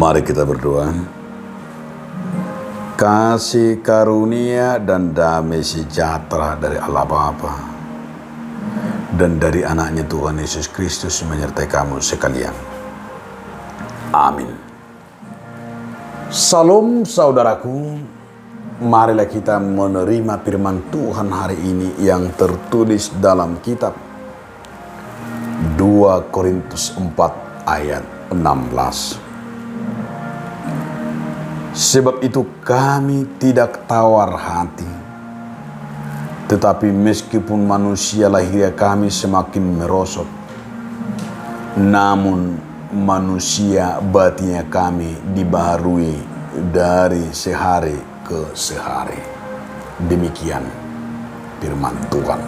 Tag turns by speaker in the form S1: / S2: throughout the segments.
S1: Mari kita berdoa. Kasih karunia dan damai sejahtera dari Allah Bapa dan dari anaknya Tuhan Yesus Kristus menyertai kamu sekalian. Amin. Salam saudaraku, marilah kita menerima firman Tuhan hari ini yang tertulis dalam kitab 2 Korintus 4 ayat 16. Sebab itu kami tidak tawar hati, tetapi meskipun manusia lahir kami semakin merosot, namun manusia batinnya kami dibaharui dari sehari ke sehari. Demikian firman Tuhan.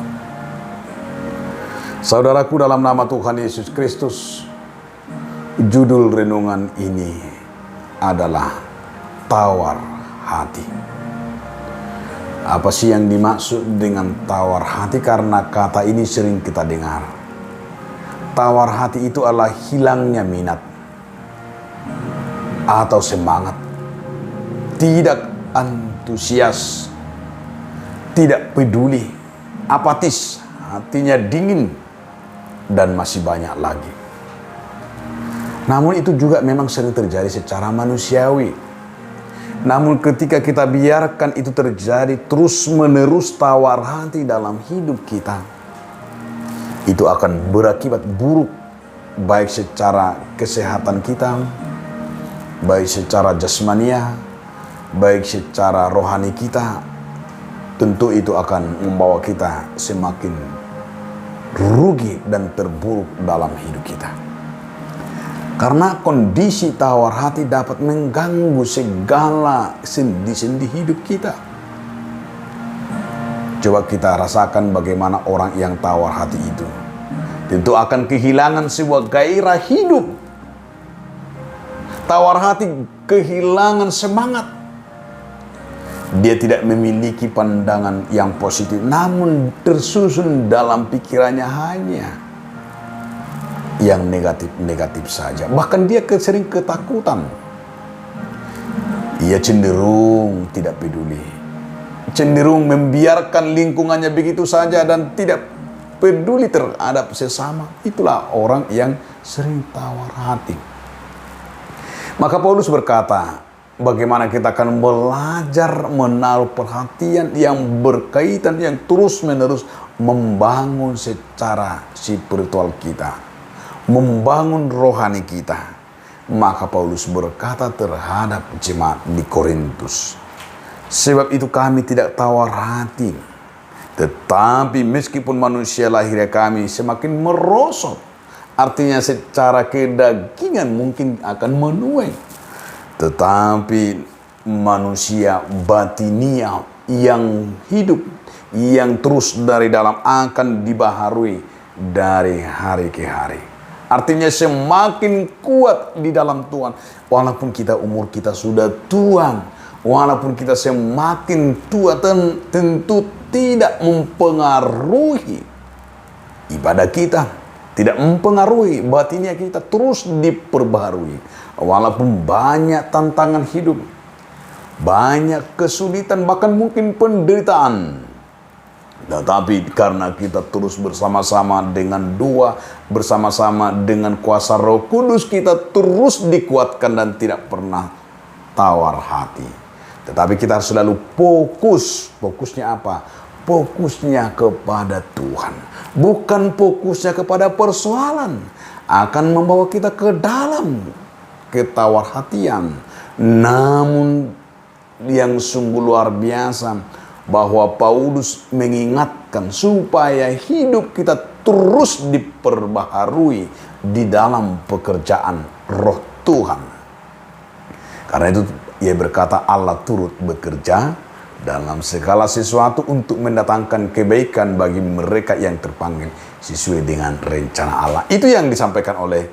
S1: Saudaraku, dalam nama Tuhan Yesus Kristus, judul renungan ini adalah tawar hati. Apa sih yang dimaksud dengan tawar hati? Karena kata ini sering kita dengar. Tawar hati itu adalah hilangnya minat atau semangat, tidak antusias, tidak peduli, apatis, hatinya dingin, dan masih banyak lagi. Namun itu juga memang sering terjadi secara manusiawi. Namun ketika kita biarkan itu terjadi terus-menerus tawar hati dalam hidup kita, itu akan berakibat buruk baik secara kesehatan kita, baik secara jasmania, baik secara rohani kita. Tentu itu akan membawa kita semakin rugi dan terburuk dalam hidup kita. Karena kondisi tawar hati dapat mengganggu segala sendi-sendi hidup kita. Coba kita rasakan bagaimana orang yang tawar hati itu tentu akan kehilangan sebuah gairah hidup. Tawar hati kehilangan semangat. Dia tidak memiliki pandangan yang positif, namun tersusun dalam pikirannya hanya yang negatif-negatif saja. Bahkan dia sering ketakutan. Ia cenderung tidak peduli, cenderung membiarkan lingkungannya begitu saja dan tidak peduli terhadap sesama. Itulah orang yang sering tawar hati. Maka Paulus berkata, bagaimana kita akan belajar menaruh perhatian yang berkaitan, yang terus-menerus membangun secara spiritual kita, membangun rohani kita. Maka Paulus berkata terhadap jemaat di Korintus, sebab itu kami tidak tawar hati, tetapi meskipun manusia lahirnya kami semakin merosot, artinya secara kedagingan mungkin akan menuai, tetapi manusia batinia yang hidup, yang terus dari dalam akan dibaharui dari hari ke hari. Artinya semakin kuat di dalam Tuhan. Walaupun kita umur kita sudah tua, walaupun kita semakin tua, tentu tidak mempengaruhi ibadah kita, tidak mempengaruhi batinnya kita, terus diperbaharui. Walaupun banyak tantangan hidup, banyak kesulitan, bahkan mungkin penderitaan, tetapi karena kita terus bersama-sama dengan doa, bersama-sama dengan kuasa Roh Kudus, kita terus dikuatkan dan tidak pernah tawar hati. Tetapi kita harus selalu fokus. Fokusnya apa? Fokusnya kepada Tuhan, bukan fokusnya kepada persoalan. Akan membawa kita ke dalam ketawar hatian. Namun yang sungguh luar biasa, bahwa Paulus mengingatkan supaya hidup kita terus diperbaharui di dalam pekerjaan Roh Tuhan. Karena itu ia berkata, Allah turut bekerja dalam segala sesuatu untuk mendatangkan kebaikan bagi mereka yang terpanggil sesuai dengan rencana Allah. Itu yang disampaikan oleh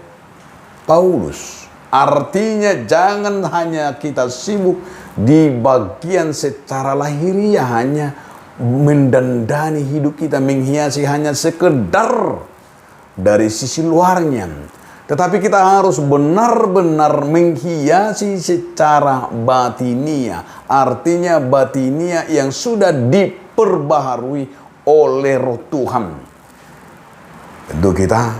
S1: Paulus. Artinya jangan hanya kita sibuk di bagian secara lahiriah, hanya mendandani hidup kita, menghiasi hanya sekedar dari sisi luarnya. Tetapi kita harus benar-benar menghiasi secara batinia. Artinya batinia yang sudah diperbaharui oleh Roh Tuhan. Tentu kita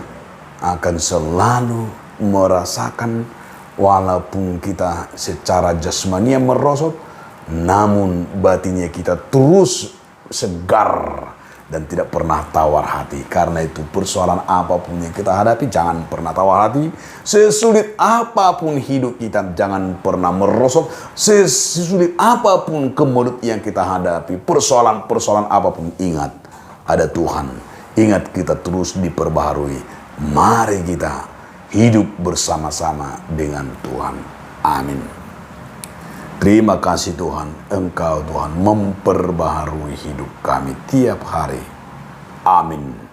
S1: akan selalu merasakan, walaupun kita secara jasmania merosot, namun batinnya kita terus segar dan tidak pernah tawar hati. Karena itu persoalan apapun yang kita hadapi, jangan pernah tawar hati. Sesulit apapun hidup kita, jangan pernah merosot. Sesulit apapun kemelut yang kita hadapi, persoalan-persoalan apapun, ingat ada Tuhan. Ingat kita terus diperbaharui. Mari kita hidup bersama-sama dengan Tuhan. Amin. Terima kasih Tuhan, Engkau Tuhan memperbaharui hidup kami tiap hari. Amin.